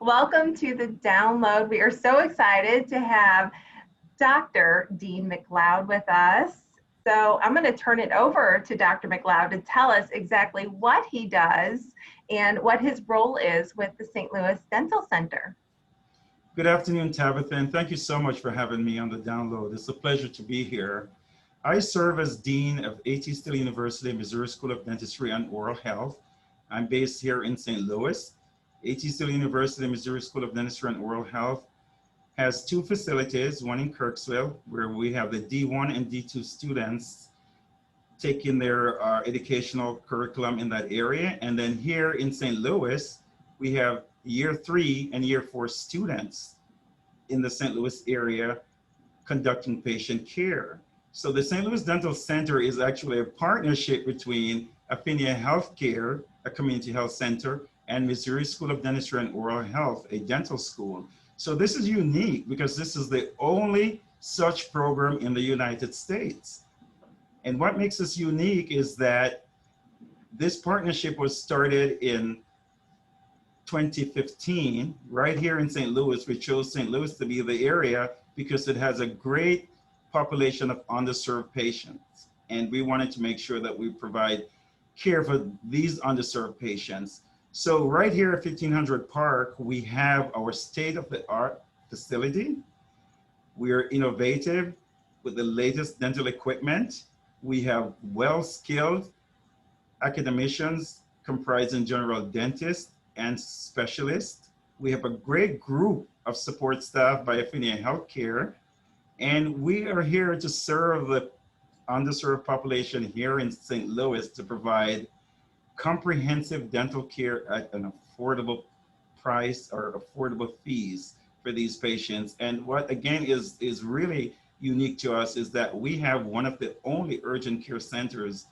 Welcome to the download. We are so excited to have Dr. Dean McLeod with us. So I'm going to turn it over to Dr. McLeod to tell us exactly what he does and what his role is with the St. Louis Dental Center. Good afternoon, Tabitha, and thank you so much for having me on the download. It's a pleasure to be here. I serve as Dean of ATSU University, Missouri School of Dentistry and Oral Health. I'm based here in St. Louis. ATSU University, Missouri School of Dentistry and Oral Health has two facilities, one in Kirksville, where we have the D1 and D2 students taking their educational curriculum in that area. And then here in St. Louis, we have year 3 and year 4 students in the St. Louis area conducting patient care. So the St. Louis Dental Center is actually a partnership between Affinia Healthcare, a community health center, and Missouri School of Dentistry and Oral Health, a dental school. So this is unique because this is the only such program in the United States. And what makes us unique is that this partnership was started in 2015, right here in St. Louis. We chose St. Louis to be the area because it has a great population of underserved patients. And we wanted to make sure that we provide care for these underserved patients. So right here at 1500 Park, we have our state-of-the-art facility. We are innovative with the latest dental equipment. We have well-skilled academicians comprising general dentists and specialists. We have a great group of support staff by Affinia Healthcare, and we are here to serve the underserved population here in St. Louis to provide comprehensive dental care at an affordable price or affordable fees for these patients. And what again is really unique to us is that we have one of the only urgent care centers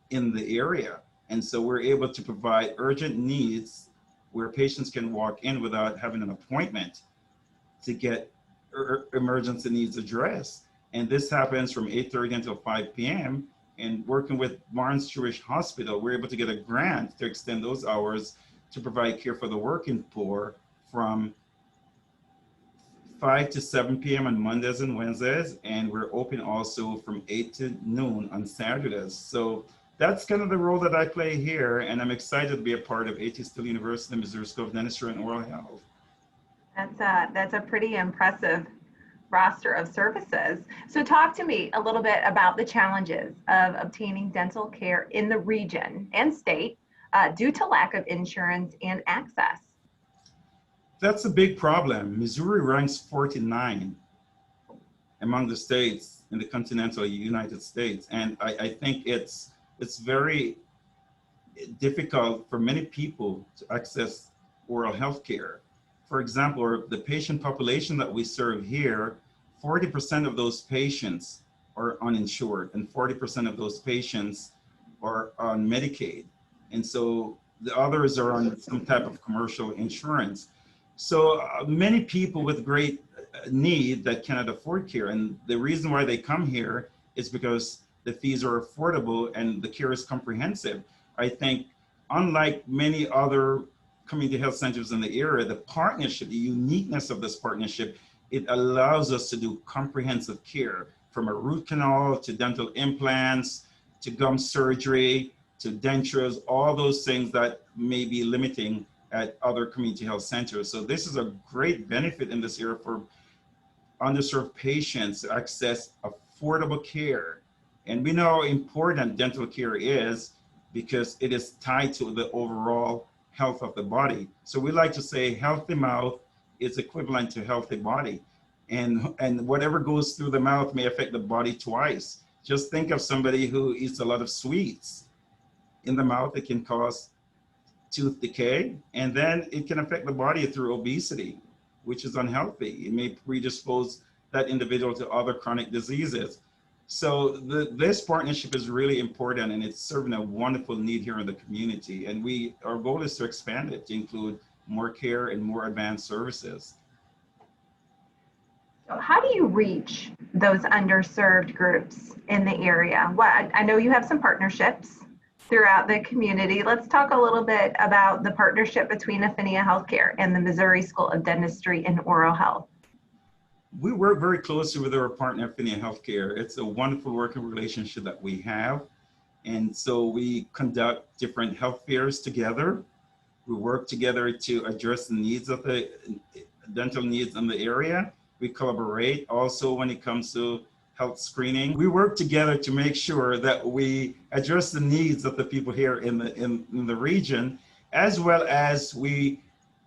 in the area. And so we're able to provide urgent needs where patients can walk in without having an appointment to get emergency needs addressed. And this happens from 8:30 until 5 p.m. And working with Barnes Jewish Hospital, we're able to get a grant to extend those hours to provide care for the working poor from 5 to 7 p.m. on Mondays and Wednesdays. And we're open also from 8 to noon on Saturdays. So that's kind of the role that I play here, and I'm excited to be a part of ATSU University, Missouri School of Dentistry and Oral Health. That's a pretty impressive roster of services. So talk to me a little bit about the challenges of obtaining dental care in the region and state due to lack of insurance and access. That's a big problem. Missouri ranks 49 among the states in the continental United States, and I think it's very difficult for many people to access oral health care. For example, the patient population that we serve here, 40% of those patients are uninsured and 40% of those patients are on Medicaid. And so the others are on some type of commercial insurance. So many people with great need that cannot afford care. And the reason why they come here is because the fees are affordable and the care is comprehensive. I think unlike many other community health centers in the area, the partnership, the uniqueness of this partnership, it allows us to do comprehensive care from a root canal to dental implants, to gum surgery, to dentures, all those things that may be limiting at other community health centers. So this is a great benefit in this area for underserved patients to access affordable care. And we know how important dental care is because it is tied to the overall health of the body. So we like to say healthy mouth is equivalent to healthy body. And whatever goes through the mouth may affect the body twice. Just think of somebody who eats a lot of sweets in the mouth. It can cause tooth decay, and then it can affect the body through obesity, which is unhealthy. It may predispose that individual to other chronic diseases. So this partnership is really important, and it's serving a wonderful need here in the community. And our goal is to expand it to include more care and more advanced services. So how do you reach those underserved groups in the area? Well, I know you have some partnerships. throughout the community. Let's talk a little bit about the partnership between Affinia Healthcare and the Missouri School of Dentistry and Oral Health. We work very closely with our partner, Affinia Healthcare. It's a wonderful working relationship that we have. And so we conduct different health fairs together. We work together to address the needs of the dental needs in the area. We collaborate also when it comes to health screening. We work together to make sure that we address the needs of the people here in the region, as well as we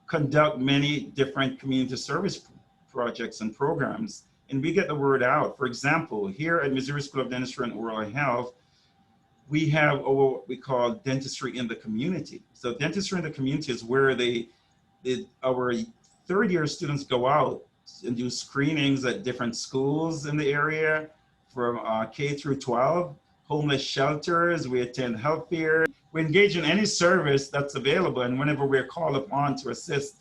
conduct many different community service projects and programs, and we get the word out. For example, here at Missouri School of Dentistry and Oral Health, we have what we call dentistry in the community. So dentistry in the community is where our third-year students go out and do screenings at different schools in the area, from K through 12, homeless shelters. We attend health fairs. We engage in any service that's available, and whenever we're called upon to assist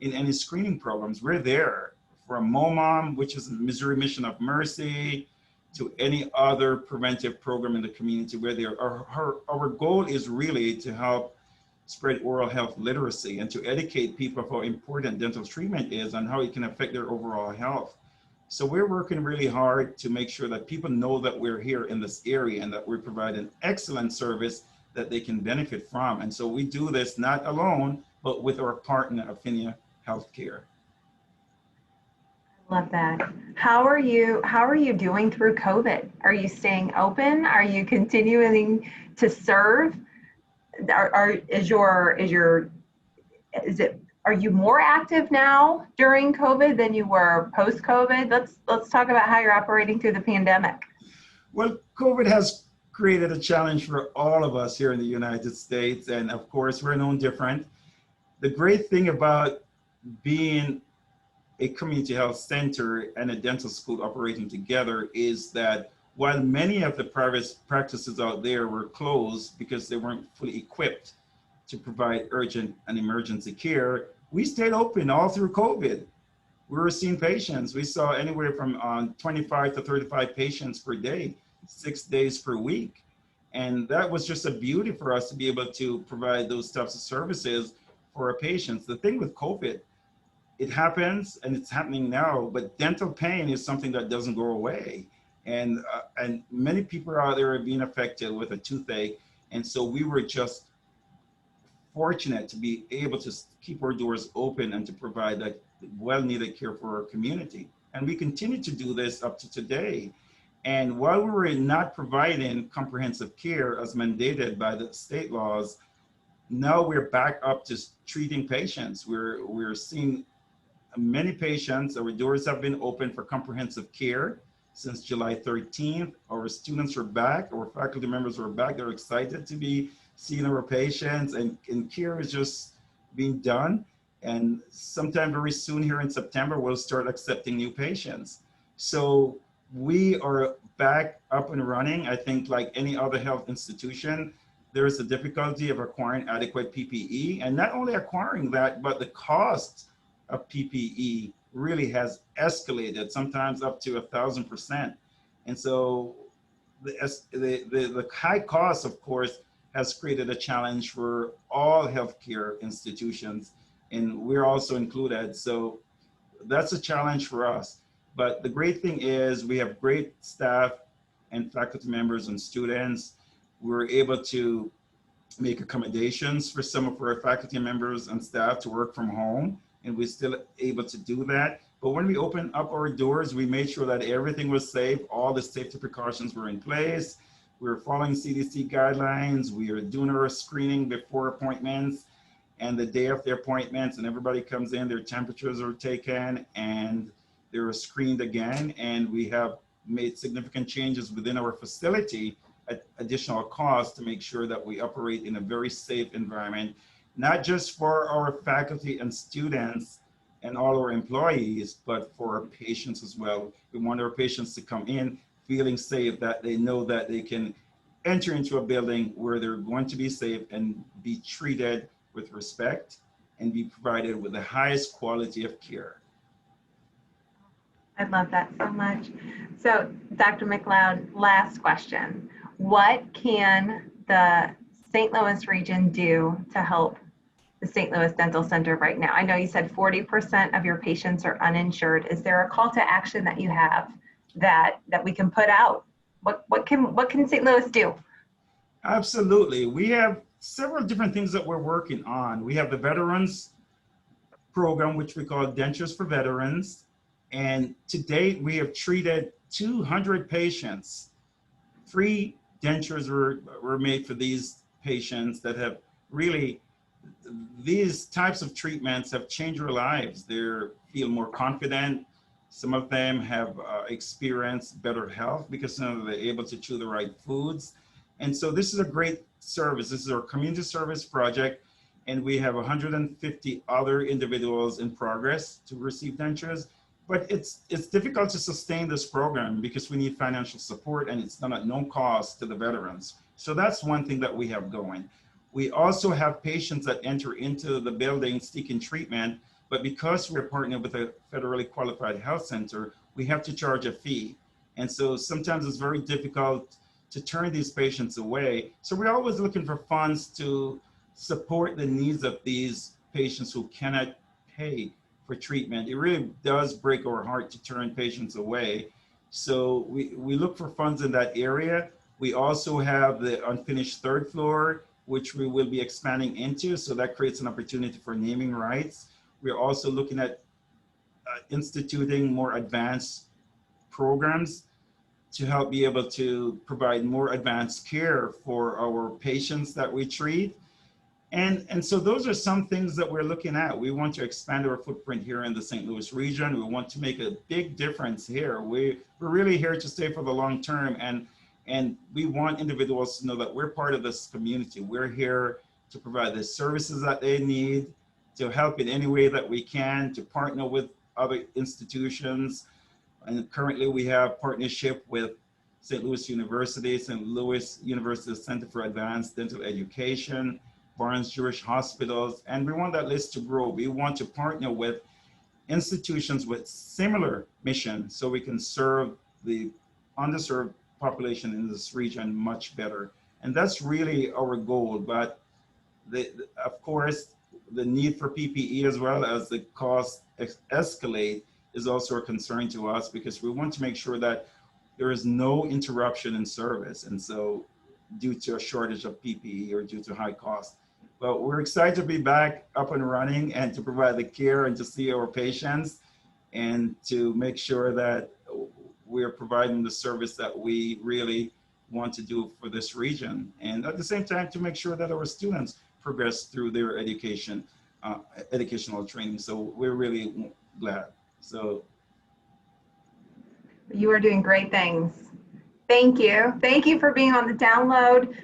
in any screening programs, we're there. From MOMOM, which is Missouri Mission of Mercy, to any other preventive program in the community, where there are. Our goal is really to help spread oral health literacy and to educate people of how important dental treatment is and how it can affect their overall health. So we're working really hard to make sure that people know that we're here in this area and that we provide an excellent service that they can benefit from. And so we do this not alone, but with our partner, Affinia Healthcare. Love that. How are you doing through COVID? Are you staying open? Are you continuing to serve? Are you more active now during COVID than you were post COVID? Let's talk about how you're operating through the pandemic. Well, COVID has created a challenge for all of us here in the United States, and of course we're no different. The great thing about being a community health center and a dental school operating together is that while many of the private practices out there were closed because they weren't fully equipped to provide urgent and emergency care, we stayed open all through COVID. We were seeing patients. We saw anywhere from 25 to 35 patients per day, 6 days per week. And that was just a beauty for us to be able to provide those types of services for our patients. The thing with COVID, it happens and it's happening now, but dental pain is something that doesn't go away. And many people out there are being affected with a toothache. And so we were just fortunate to be able to keep our doors open and to provide that well-needed care for our community. And we continue to do this up to today. And while we were not providing comprehensive care as mandated by the state laws, now we're back up to treating patients. We're seeing many patients. Our doors have been open for comprehensive care since July 13th. Our students are back, our faculty members are back. They're excited to be seeing our patients, and care is just being done. And sometime very soon here in September, we'll start accepting new patients. So we are back up and running. I think like any other health institution, there is a difficulty of acquiring adequate PPE, and not only acquiring that, but the cost of PPE really has escalated, sometimes up to 1,000%. And so the high cost, of course, has created a challenge for all healthcare institutions, and we're also included. So that's a challenge for us. But the great thing is we have great staff and faculty members and students. We're able to make accommodations for some of our faculty members and staff to work from home, and we're still able to do that. But when we opened up our doors, we made sure that everything was safe. All the safety precautions were in place. We were following CDC guidelines. We are doing our screening before appointments and the day of the appointments, and everybody comes in, their temperatures are taken and they're screened again. And we have made significant changes within our facility at additional cost to make sure that we operate in a very safe environment, not just for our faculty and students and all our employees, but for our patients as well. We want our patients to come in feeling safe, that they know that they can enter into a building where they're going to be safe and be treated with respect and be provided with the highest quality of care. I love that so much. So Dr. McLeod, last question. What can the St. Louis region do to help the St. Louis Dental Center right now? I know you said 40% of your patients are uninsured. Is there a call to action that you have that we can put out? What can St. Louis do? Absolutely. We have several different things that we're working on. We have the veterans program, which we call Dentures for Veterans. And to date, we have treated 200 patients. Free dentures were made for these patients that have really, these types of treatments have changed their lives. They feel more confident. Some of them have experienced better health because now they're able to chew the right foods. And so this is a great service. This is our community service project. And we have 150 other individuals in progress to receive dentures. But it's difficult to sustain this program because we need financial support, and it's done at no cost to the veterans. So that's one thing that we have going. We also have patients that enter into the building seeking treatment, but because we're partnered with a federally qualified health center, we have to charge a fee. And so sometimes it's very difficult to turn these patients away. So we're always looking for funds to support the needs of these patients who cannot pay for treatment. It really does break our heart to turn patients away. So we look for funds in that area. We also have the unfinished third floor, which we will be expanding into. So that creates an opportunity for naming rights. We're also looking at instituting more advanced programs to help be able to provide more advanced care for our patients that we treat. And so those are some things that we're looking at. We want to expand our footprint here in the St. Louis region. We want to make a big difference here. We're really here to stay for the long term, and we want individuals to know that we're part of this community. We're here to provide the services that they need, to help in any way that we can, to partner with other institutions. And currently we have partnership with St. Louis University, St. Louis University Center for Advanced Dental Education, Barnes Jewish Hospitals, and we want that list to grow. We want to partner with institutions with similar mission so we can serve the underserved population in this region much better. And that's really our goal. But of course, the need for PPE as well as the cost escalate is also a concern to us because we want to make sure that there is no interruption in service. And so due to a shortage of PPE or due to high cost. But we're excited to be back up and running and to provide the care and to see our patients and to make sure that we're providing the service that we really want to do for this region. And at the same time, to make sure that our students progress through their education, educational training. So we're really glad. So you are doing great things. Thank you. Thank you for being on the download.